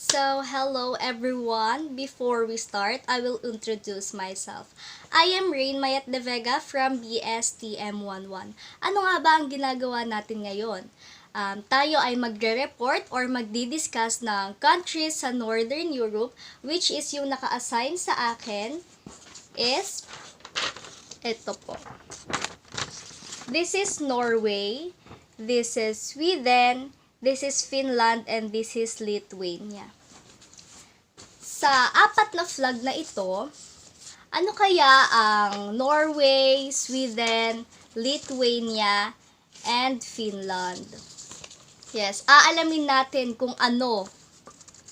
So, hello everyone. Before we start, I will introduce myself. I am Rain Mayat de Vega from BSTM11. Ano nga ba ang ginagawa natin ngayon? Tayo ay magre-report or magdi-discuss ng countries sa Northern Europe, which is yung naka-assign sa akin is ito po. This is Norway, this is Sweden, this is Finland, and this is Lithuania. Sa apat na flag na ito, ano kaya ang Norway, Sweden, Lithuania, and Finland? Yes, aalamin natin kung ano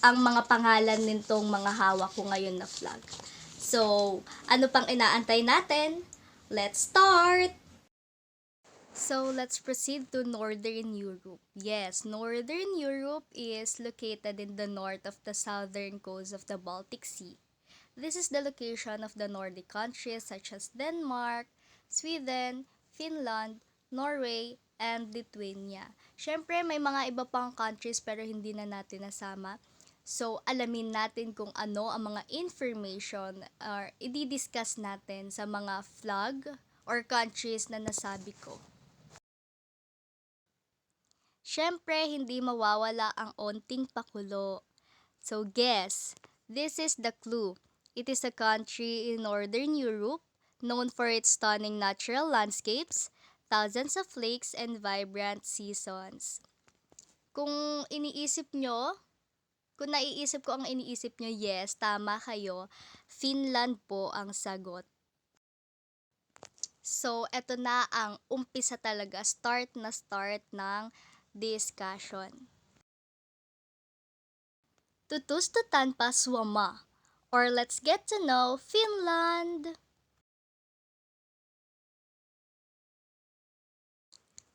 ang mga pangalan nitong mga hawak ko ngayon na flag. So, ano pang inaantay natin? Let's start! So, let's proceed to Northern Europe. Yes, Northern Europe is located in the north of the southern coast of the Baltic Sea. This is the location of the Nordic countries such as Denmark, Sweden, Finland, Norway, and Lithuania. Siyempre, may mga iba pang countries pero hindi na natin nasama. So, alamin natin kung ano ang mga information or i-discuss natin sa mga flag or countries na nasabi ko. Siyempre, hindi mawawala ang onting pakulo. So, guess, this is the clue. It is a country in Northern Europe, known for its stunning natural landscapes, thousands of lakes, and vibrant seasons. Kung iniisip nyo, kung naiisip ko ang iniisip nyo, yes, tama kayo. Finland po ang sagot. So, eto na ang umpisa talaga, start ng discussion. Tutustutan pa Suoma, or let's get to know Finland.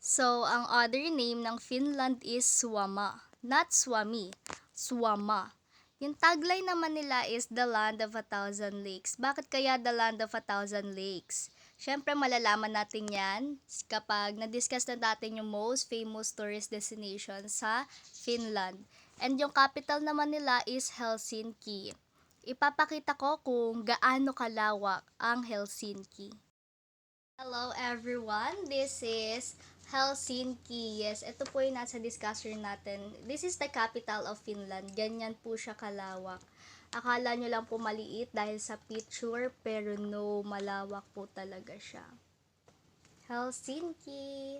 So, ang other name ng Finland is Suoma, not Swami, Suoma. Yung tagline naman nila is The Land of a Thousand Lakes. Bakit kaya The Land of a Thousand Lakes? Siyempre, malalaman natin yan kapag na-discuss na natin yung most famous tourist destination sa Finland. And yung capital naman nila is Helsinki. Ipapakita ko kung gaano kalawak ang Helsinki. Hello everyone, this is Helsinki. Yes, ito po yung nasa discussion natin. This is the capital of Finland. Ganyan po siya kalawak. Akala nyo lang po maliit dahil sa picture, pero no, malawak po talaga siya. Helsinki.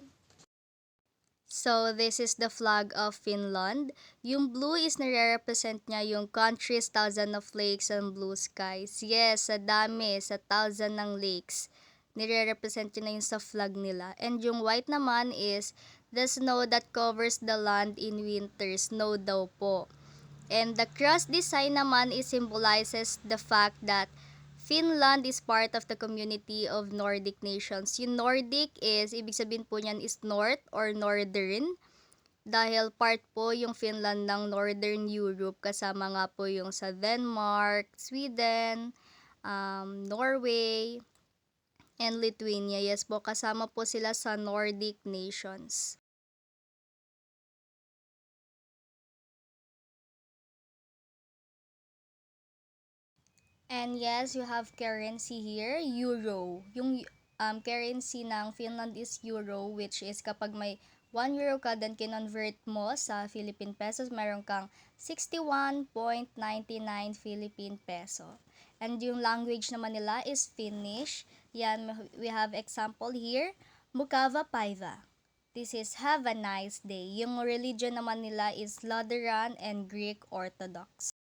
So, this is the flag of Finland. Yung blue is nare-represent niya yung country's thousand of lakes and blue skies. Yes, sa dami, sa thousand ng lakes. Nire-represent yun na yung sa flag nila. And yung white naman is the snow that covers the land in winter. Snow daw po. And the cross design naman is symbolizes the fact that Finland is part of the community of Nordic nations. Yung Nordic is, ibig sabihin po niyan is north or northern. Dahil part po yung Finland ng Northern Europe, kasama nga po yung sa Denmark, Sweden, Norway, and Lithuania. Yes po, kasama po sila sa Nordic nations. And yes, you have currency here, euro. Yung currency ng Finland is euro, which is kapag may 1 euro ka, then kinonvert mo sa Philippine pesos, meron kang 61.99 Philippine peso. And yung language naman nila is Finnish. Yan, we have example here, Mukava Paiva. This is have a nice day. Yung religion naman nila is Lutheran and Greek Orthodox.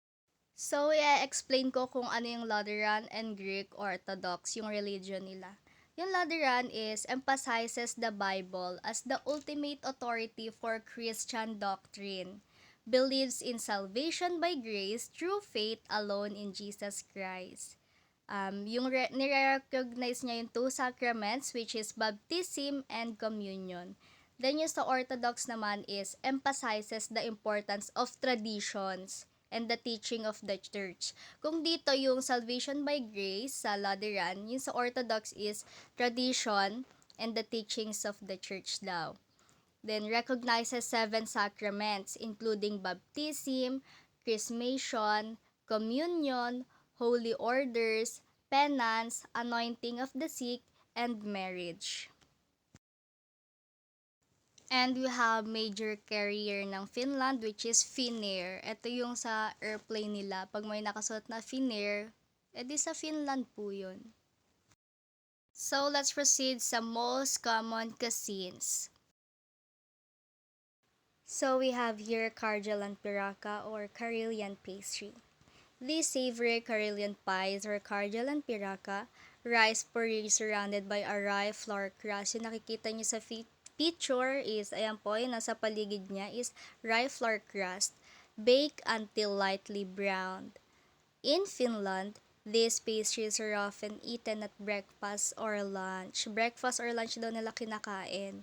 So, i-explain ko kung ano yung Lutheran and Greek Orthodox, yung religion nila. Yung Lutheran is emphasizes the Bible as the ultimate authority for Christian doctrine, believes in salvation by grace through faith alone in Jesus Christ. Nire-recognize niya yung two sacraments, which is baptism and communion. Then yung sa Orthodox naman is emphasizes the importance of traditions and the teaching of the church. Kung dito yung salvation by grace sa Lutheran, yung sa Orthodox is tradition and the teachings of the church daw. Then recognizes 7 sacraments including baptism, chrismation, communion, holy orders, penance, anointing of the sick, and marriage. And we have major carrier ng Finland which is Finnair. Ito yung sa airplane nila. Pag may nakasuot na Finnair, edi sa Finland po yun. So let's proceed sa most common cuisines. So we have here Karjalan piraka or Karelian pastry. These savory Karelian pies or Karjalan piraka, rice puree surrounded by a rye flour crust. Yung nakikita niyo sa picture is, ayan po, yung nasa paligid niya is rye flour crust, baked until lightly browned. In Finland, these pastries are often eaten at breakfast or lunch. Breakfast or lunch daw nila kinakain.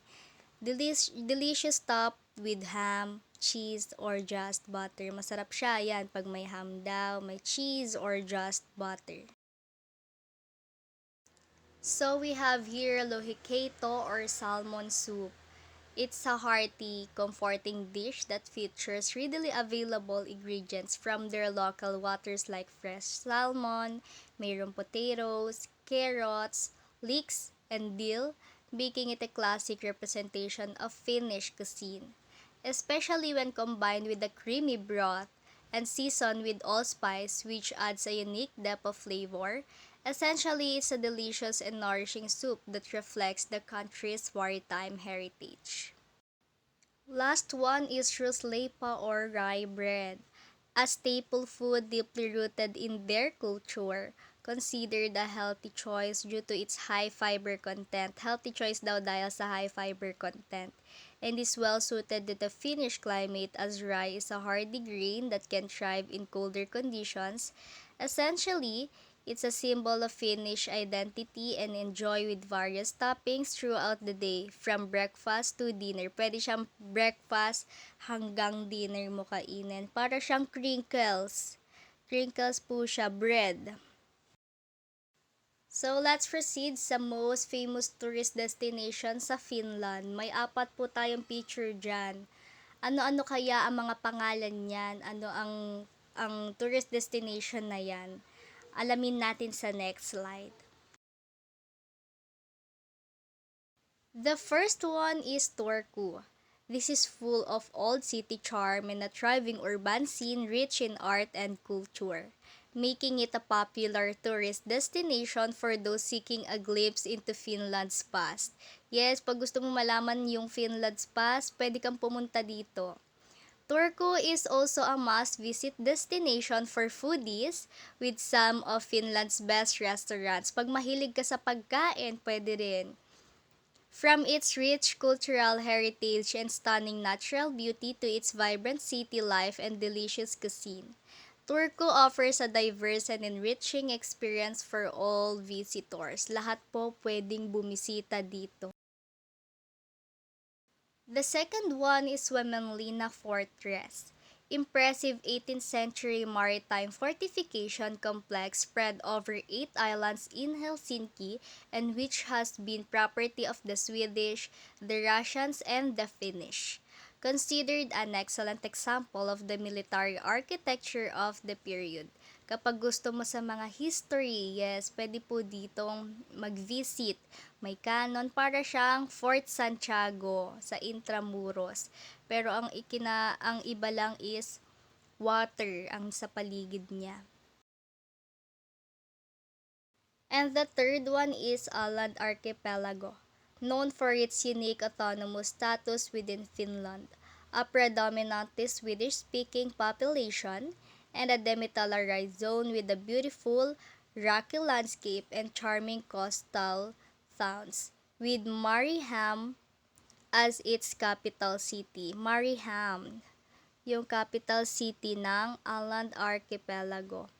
Delicious topped with ham, cheese, or just butter. Masarap siya yan pag may ham daw, may cheese, or just butter. So we have here lohikeito or salmon soup. It's a hearty, comforting dish that features readily available ingredients from their local waters like fresh salmon, mayroong potatoes, carrots, leeks, and dill, making it a classic representation of Finnish cuisine, especially when combined with a creamy broth and seasoned with allspice, which adds a unique depth of flavor. Essentially, it's a delicious and nourishing soup that reflects the country's maritime heritage. Last one is ruslepa or rye bread, a staple food deeply rooted in their culture, considered a healthy choice due to its high fiber content. Healthy choice daw dahil sa high fiber content. And is well suited to the Finnish climate as rye is a hardy grain that can thrive in colder conditions. Essentially, it's a symbol of Finnish identity and enjoy with various toppings throughout the day, from breakfast to dinner. Pwede siyang breakfast hanggang dinner mo kainin. Para siyang crinkles. Crinkles po siya, bread. So, let's proceed sa most famous tourist destination sa Finland. May 4 po tayong picture dyan. Ano-ano kaya ang mga pangalan niyan? Ano ang tourist destination na yan? Alamin natin sa next slide. The first one is Turku. This is full of old city charm and a thriving urban scene rich in art and culture, making it a popular tourist destination for those seeking a glimpse into Finland's past. Yes, pag gusto mo malaman yung Finland's past, pwede kang pumunta dito. Turku is also a must-visit destination for foodies with some of Finland's best restaurants. Pag mahilig ka sa pagkain, pwede rin. From its rich cultural heritage and stunning natural beauty to its vibrant city life and delicious cuisine, Turku offers a diverse and enriching experience for all visitors. Lahat po pwedeng bumisita dito. The second one is Wemenlina Fortress. Impressive 18th century maritime fortification complex spread over 8 islands in Helsinki and which has been property of the Swedish, the Russians, and the Finnish. Considered an excellent example of the military architecture of the period. Kapag gusto mo sa mga history, yes, pwede po ditong mag-visit. May canon para siyang Fort Santiago sa Intramuros. Pero ang iba lang is water ang sa paligid niya. And the third one is Åland Archipelago, known for its unique autonomous status within Finland, a predominantly Swedish-speaking population, and a demilitarized zone with a beautiful, rocky landscape and charming coastal towns, with Mariehamn as its capital city. Mariehamn, yung capital city ng Åland Archipelago.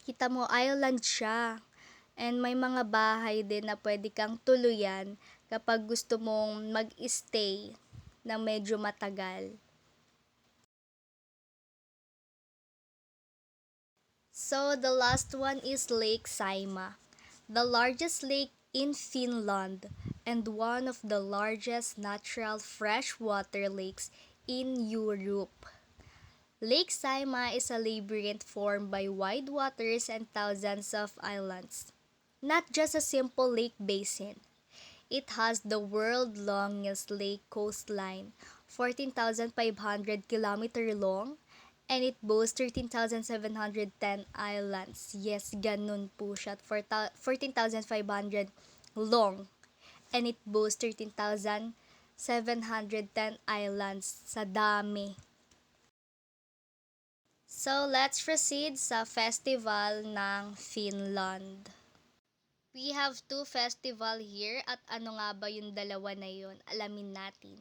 Kita mo, island siya. And may mga bahay din na pwede kang tuluyan kapag gusto mong mag-stay na medyo matagal. So, the last one is Lake Saima, the largest lake in Finland and one of the largest natural freshwater lakes in Europe. Lake Saimaa is a labyrinth formed by wide waters and thousands of islands. Not just a simple lake basin. It has the world's longest lake coastline, 14,500 kilometer long, and it boasts 13,710 islands. Yes, ganun po siya. 14,500 long. And it boasts 13,710 islands. Sa dami. So, let's proceed sa festival ng Finland. We have two festival here at ano nga ba yung dalawa na yun? Alamin natin.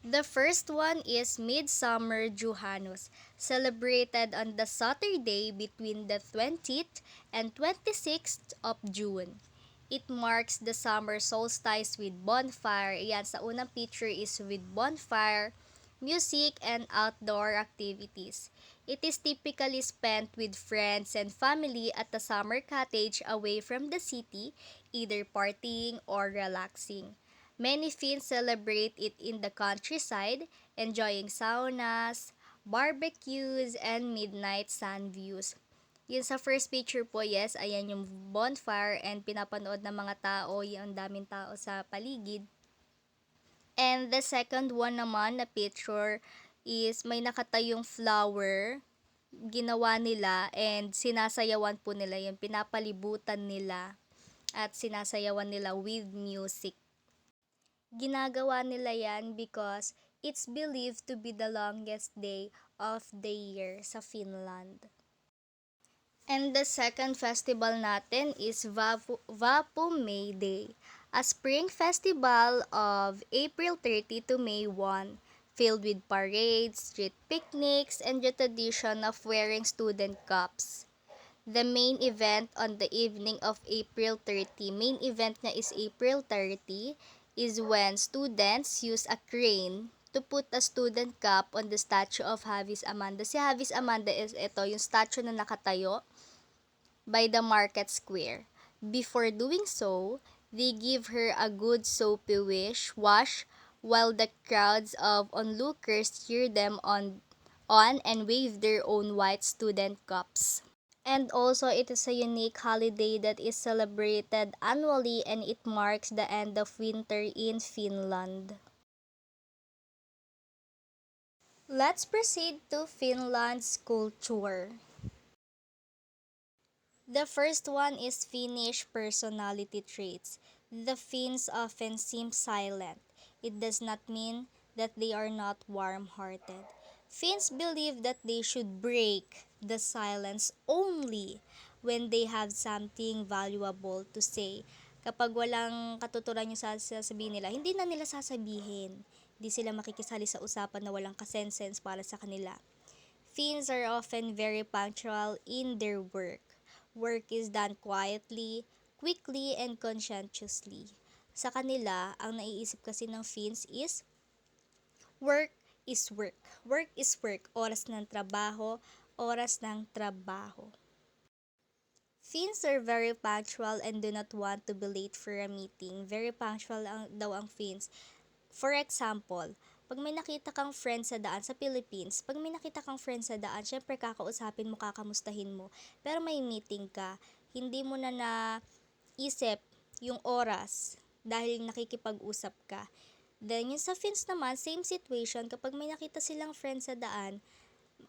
The first one is Midsummer Johannes, celebrated on the Saturday between the 20th and 26th of June. It marks the summer solstice with bonfire. Yan, sa unang picture is with bonfire, music, and outdoor activities. It is typically spent with friends and family at a summer cottage away from the city, either partying or relaxing. Many Finns celebrate it in the countryside, enjoying saunas, barbecues, and midnight sun views. Yun sa first picture po, yes, ayan yung bonfire and pinapanood ng mga tao, yung daming tao sa paligid. And the second one naman na picture is may nakatayong flower, ginawa nila and sinasayawan po nila yun, pinapalibutan nila at sinasayawan nila with music. Ginagawa nila yan because it's believed to be the longest day of the year sa Finland. And the second festival natin is Vapu May Day, a spring festival of April 30 to May 1, filled with parades, street picnics, and the tradition of wearing student caps. The main event on the evening of April 30, main event niya is April 30, is when students use a crane to put a student cap on the statue of Havis Amanda. Si Havis Amanda is ito, yung statue na nakatayo by the market square. Before doing so, they give her a good soapy wash while the crowds of onlookers cheer them on and wave their own white student caps. And also, it is a unique holiday that is celebrated annually and it marks the end of winter in Finland. Let's proceed to Finland's culture. The first one is Finnish personality traits. The Finns often seem silent. It does not mean that they are not warm-hearted. Finns believe that they should break the silence only when they have something valuable to say. Kapag walang katuturan yung sasabihin nila, hindi na nila sasabihin. Hindi sila makikisali sa usapan na walang kasensense para sa kanila. Finns are often very punctual in their work. Work is done quietly, quickly, and conscientiously. Sa kanila, ang naiisip kasi ng Finns is work is work. Work is work. Oras ng trabaho, oras ng trabaho. Finns are very punctual and do not want to be late for a meeting. Very punctual daw ang Finns. For example, pag may nakita kang friend sa daan sa Philippines, pag may nakita kang friend sa daan, syempre kakausapin mo, kakamustahin mo. Pero may meeting ka, hindi mo na naisip yung oras dahil nakikipag-usap ka. Then, yung sa Finns naman, same situation. Kapag may nakita silang friend sa daan,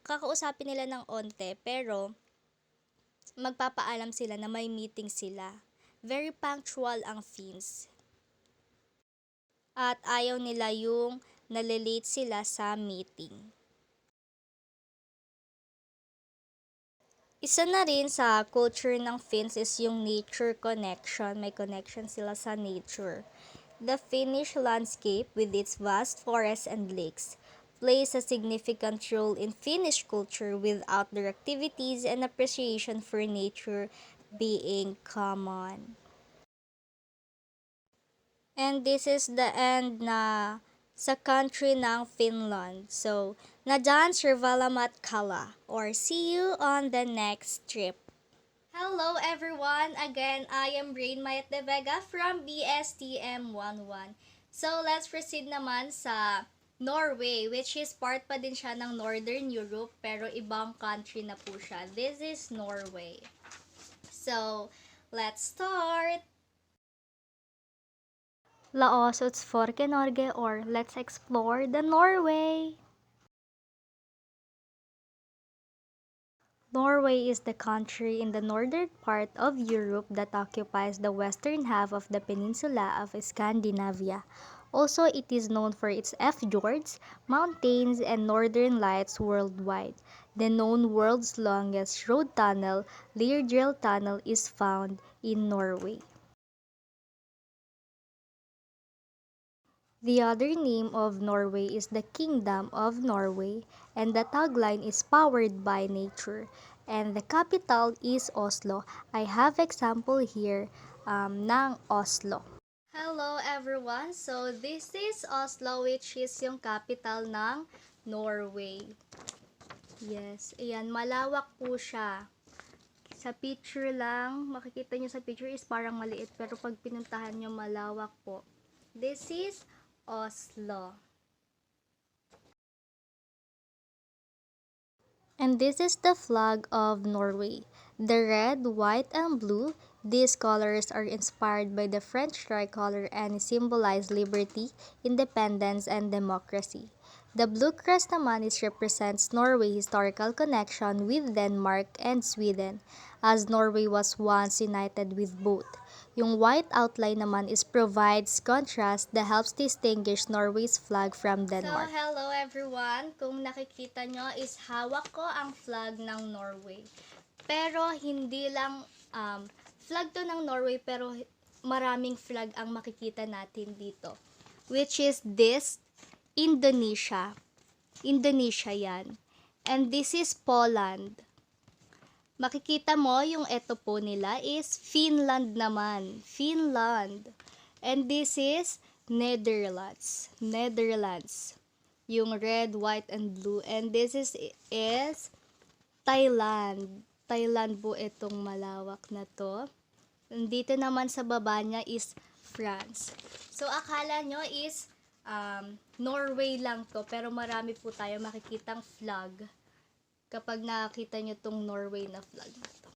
kakausapin nila ng onte, pero magpapaalam sila na may meeting sila. Very punctual ang Finns. At ayaw nila yung nalilate sila sa meeting. Isa na rin sa culture ng Finns is yung nature connection. May connection sila sa nature. The Finnish landscape with its vast forests and lakes plays a significant role in Finnish culture with outdoor activities and appreciation for nature being common. And this is the end na sa country ng Finland. So, nadyan Sirvalamat Kala or see you on the next trip. Hello everyone! Again, I am Rain Mayat de Vega from BSTM 11. So, let's proceed naman sa Norway, which is part pa din siya ng Northern Europe, pero ibang country na po siya. This is Norway. So, let's start! La oss utforske Norge, or let's explore the Norway! Norway is the country in the northern part of Europe that occupies the western half of the peninsula of Scandinavia. Also, it is known for its fjords, mountains, and northern lights worldwide. The known world's longest road tunnel, Lirdal Tunnel, is found in Norway. The other name of Norway is the Kingdom of Norway, and the tagline is powered by nature. And the capital is Oslo. I have example here ng Oslo. Hello everyone! So this is Oslo, which is yung capital ng Norway. Yes, ayan, malawak po siya. Sa picture lang, makikita nyo sa picture is parang maliit, pero pag pinuntahan nyo, malawak po. This is Oslo. And this is the flag of Norway. The red, white, and blue, these colors are inspired by the French tricolor and symbolize liberty, independence, and democracy. The blue crest naman represents Norway's historical connection with Denmark and Sweden, as Norway was once united with both. Yung white outline naman provides contrast that helps distinguish Norway's flag from Denmark. So, hello everyone! Kung nakikita nyo is hawak ko ang flag ng Norway. Pero hindi lang flag to ng Norway, pero maraming flag ang makikita natin dito. Which is this, Indonesia. Indonesia yan. And this is Poland. Makikita mo yung eto po nila is Finland naman. Finland. And this is Netherlands. Netherlands. Yung red, white, and blue. And this is Thailand. Thailand po itong malawak na to. And dito naman sa baba niya is France. So, akala nyo is Norway lang to, pero marami po tayo makikitang flag kapag nakita nyo tong Norway na flag na to.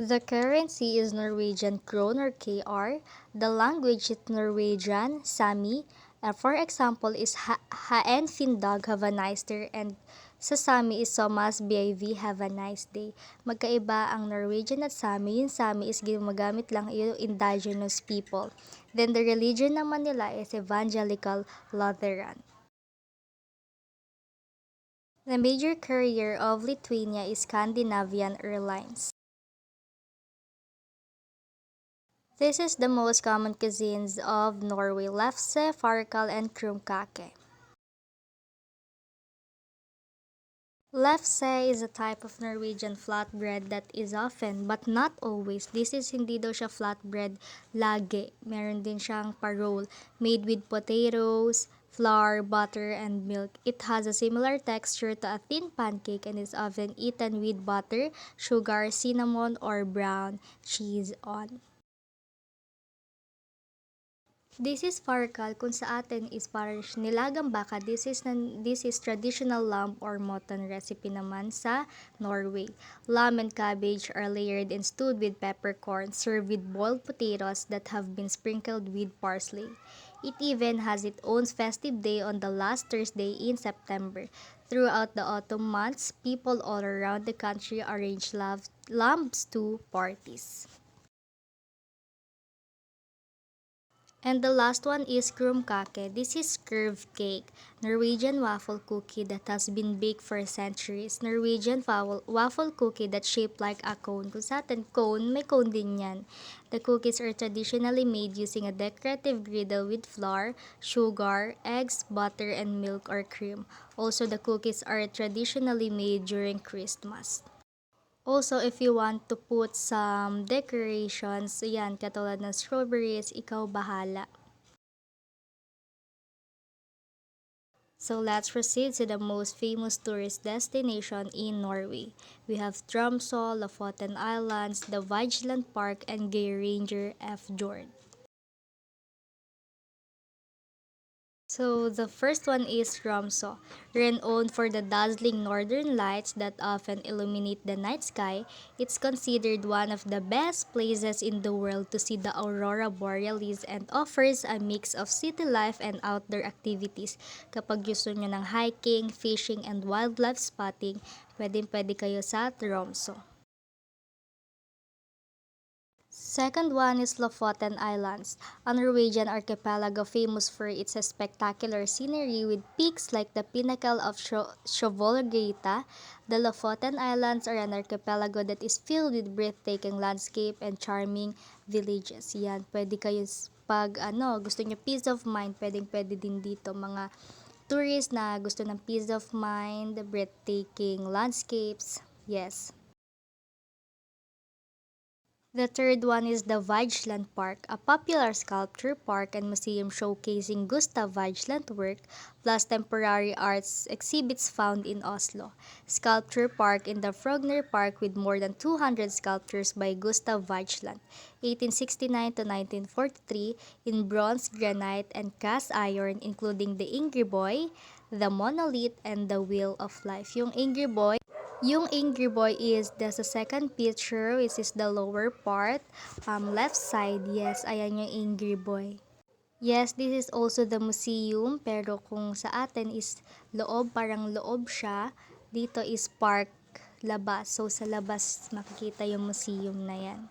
The currency is Norwegian krone or KR. The language is Norwegian, Sami. For example is Haen Findag, have a nice day, and sa Sami is Somas BIV, have a nice day. Magkaiba ang Norwegian at Sami. Yung Sami is gumagamit lang yung indigenous people. Then the religion naman nila is Evangelical Lutheran. The major carrier of Lithuania is Scandinavian Airlines. This is the most common cuisines of Norway: lefse, farkal, and krumkake. Lefse is a type of Norwegian flatbread that is often, but not always, this is hindi daw siya flatbread lagi. Meron din siyang parole, made with potatoes, flour, butter, and milk. It has a similar texture to a thin pancake and is often eaten with butter, sugar, cinnamon, or brown cheese on. This is farkal, kung sa atin is parang nilagang baka. This is traditional lamb or mutton recipe naman sa Norway. Lamb and cabbage are layered and stewed with peppercorn, served with boiled potatoes that have been sprinkled with parsley. It even has its own festive day on the last Thursday in September. Throughout the autumn months, people all around the country arrange lamb stew parties. And the last one is krumkake. This is curved cake, Norwegian waffle cookie that has been baked for centuries. Norwegian waffle cookie that's shaped like a cone. Kung sa atin, cone, may cone din yan. The cookies are traditionally made using a decorative griddle with flour, sugar, eggs, butter, and milk or cream. Also, the cookies are traditionally made during Christmas. Also, if you want to put some decorations, yan, katulad ng strawberries, ikaw bahala. So let's proceed to the most famous tourist destination in Norway. We have Tromsø, Lofoten Islands, the Vigeland Park, and Geiranger fjord. So the first one is Tromso, renowned for the dazzling northern lights that often illuminate the night sky. It's considered one of the best places in the world to see the aurora borealis and offers a mix of city life and outdoor activities. Kapag gusto nyo ng hiking, fishing, and wildlife spotting, pwede kayo sa Tromso. Second one is Lofoten Islands, a Norwegian archipelago famous for its spectacular scenery with peaks like the pinnacle of Shovolgata. The Lofoten Islands are an archipelago that is filled with breathtaking landscape and charming villages. Yan, pwede kayo pag gusto niyo peace of mind, pwede din dito mga tourists na gusto ng peace of mind, breathtaking landscapes. Yes. The third one is the Vigeland Park, a popular sculpture park and museum showcasing Gustav Vigeland work, plus temporary arts exhibits found in Oslo. Sculpture Park in the Frogner Park with more than 200 sculptures by Gustav Vigeland, 1869 to 1943, in bronze, granite, and cast iron, including the Angry Boy, the Monolith, and the Wheel of Life. Yung Angry Boy is the sa second picture, which is the lower part, left side. Yes, ayan yung Angry Boy. Yes, this is also the museum, pero kung sa atin is loob, parang loob siya. Dito is park, labas. So, sa labas makikita yung museum na yan.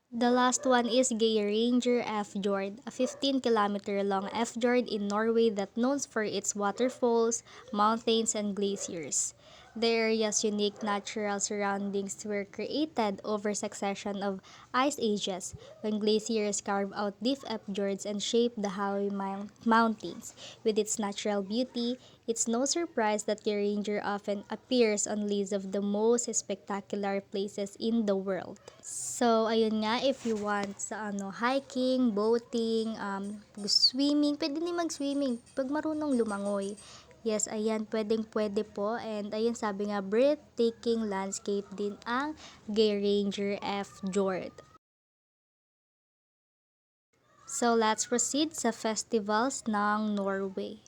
The last one is Geiranger Fjord, a 15-kilometer long fjord in Norway that known for its waterfalls, mountains, and glaciers. The area's unique natural surroundings were created over succession of ice ages, when glaciers carved out deep fjords and shaped the Howe Mountains. With its natural beauty, it's no surprise that Geiranger often appears on lists of the most spectacular places in the world. So, ayun nga, if you want sa hiking, boating, swimming, pwede din mag-swimming pag marunong lumangoy. Yes, ayan, pwede po. And ayun, sabi nga, breathtaking landscape din ang Geiranger Fjord. So, let's proceed sa festivals ng Norway.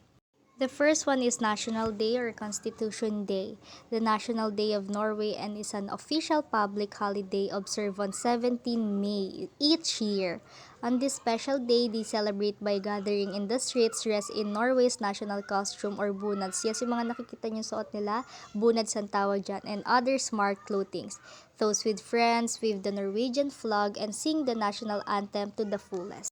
The first one is National Day or Constitution Day, the National Day of Norway, and is an official public holiday observed on 17 May each year. On this special day, they celebrate by gathering in the streets dressed in Norway's national costume or bunads. Yes, yung mga nakikita niyo suot nila, bunads ang tawag dyan, and other smart clothings. Those with friends wave the Norwegian flag and sing the national anthem to the fullest.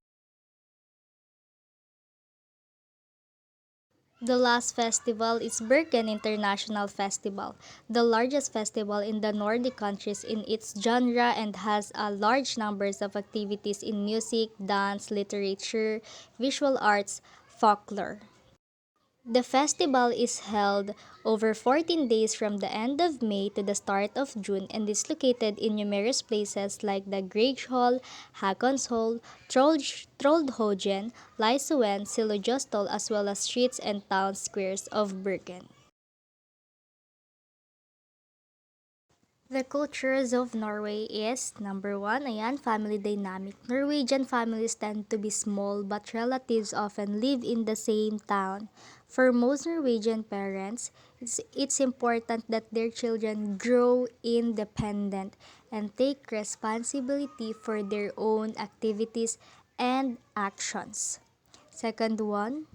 The last festival is Bergen International Festival, the largest festival in the Nordic countries in its genre and has a large numbers of activities in music, dance, literature, visual arts, folklore. The festival is held over 14 days from the end of May to the start of June and is located in numerous places like the Gregshall, Hakonshall, Troldhogen, Lysuen, Silojostol, as well as streets and town squares of Bergen. The cultures of Norway is, number one, ayan, family dynamic. Norwegian families tend to be small but relatives often live in the same town. For most Norwegian parents, it's important that their children grow independent and take responsibility for their own activities and actions. Second one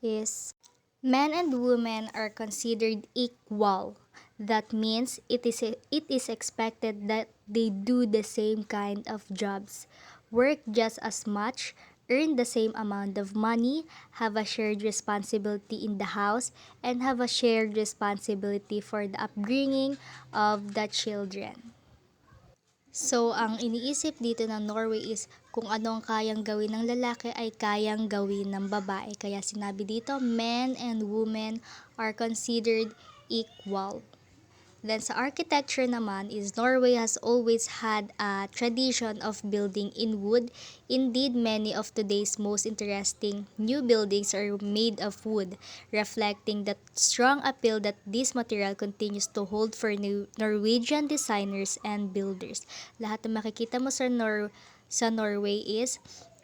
is men and women are considered equal. That means it is expected that they do the same kind of jobs, work just as much, earn the same amount of money, have a shared responsibility in the house, and have a shared responsibility for the upbringing of the children. So, ang iniisip dito ng Norway is kung ano ang kayang gawin ng lalaki ay kayang gawin ng babae. Kaya sinabi dito, men and women are considered equal. Then sa architecture naman is Norway has always had a tradition of building in wood. Indeed, many of today's most interesting new buildings are made of wood, reflecting the strong appeal that this material continues to hold for Norwegian designers and builders. Lahat ng makikita mo sa Norway is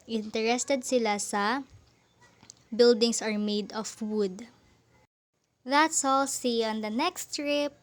Interested sila sa buildings are made of wood. That's all. See you on the next trip.